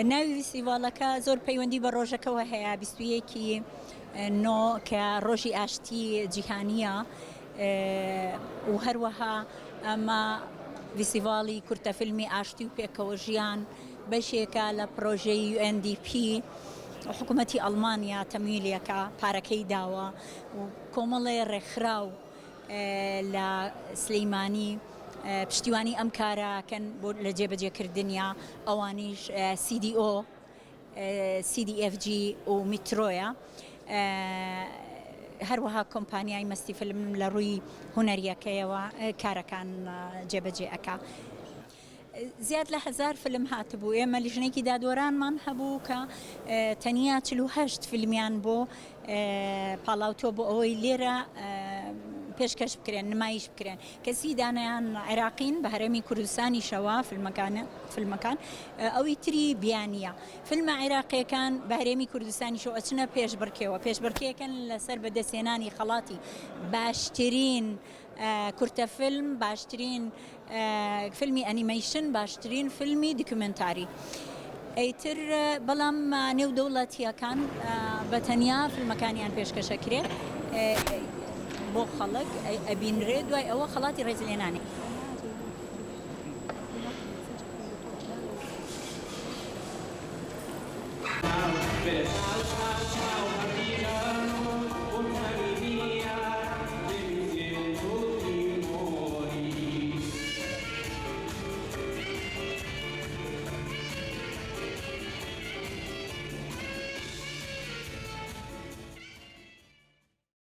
ناوی فستیڤالەکە زۆر پەیوەندی بە ڕۆژەکەەوە هەیە 21 نۆ کە ڕۆژی ئاشتی جیهانیە و هەروەها ئەمە فستیڤاڵی کورتەفیلمی ئاشتی و پێکەوە ژیان بەشێکە لە پرۆژەی UNDP حکوومەتی ئەڵمانیا تەمویلەکە پارەکەی داوە و کۆمەڵێ ڕێکخراو لە سلەیمانی پشتیوانی ئەم کارەکەن بۆ لە جێبەجێکردنیا ئەوانیش CDO CDFG و میترۆیە هەروەها کۆمپانیای مەستی فیلم لە ڕووی هونەریەکەیەوە کارەکان جێبەجێ ئەکا. زیاد لە 1000 فیلم هاتبوو ئێمە لیژنێکی دادوەرانمان هەبوو کە تەنیا 48 فیلمیان بۆ پاڵاوتۆ بۆ ئەوەی لێرە پێشکەش بکرێن نمایش بکرێن کەسی دانیان عێراقین بە هەرێمی کوردستانی شەوە فیلمەکان ئەوی تری بیانیە فیلمە عێراقیەکان بە هەرێمی کوردستانی شەوە ئەچنە پێشبڕکێەوە پێشبڕکێکن لەسەر بەدەستێنانی خەڵاتی باشترین کورتەفیلم باشترین فیلمی ئەنیمەیشن باشترین فیلمی دوکومنتاری ئەیتر بەڵام نێودەوڵەتیەکان بە تەنیا فیلمەکانیان پێشکەشەکرێت بۆ خەڵک ئەبینرێت دوای ئەوە خەڵاتی ڕێزلێنانی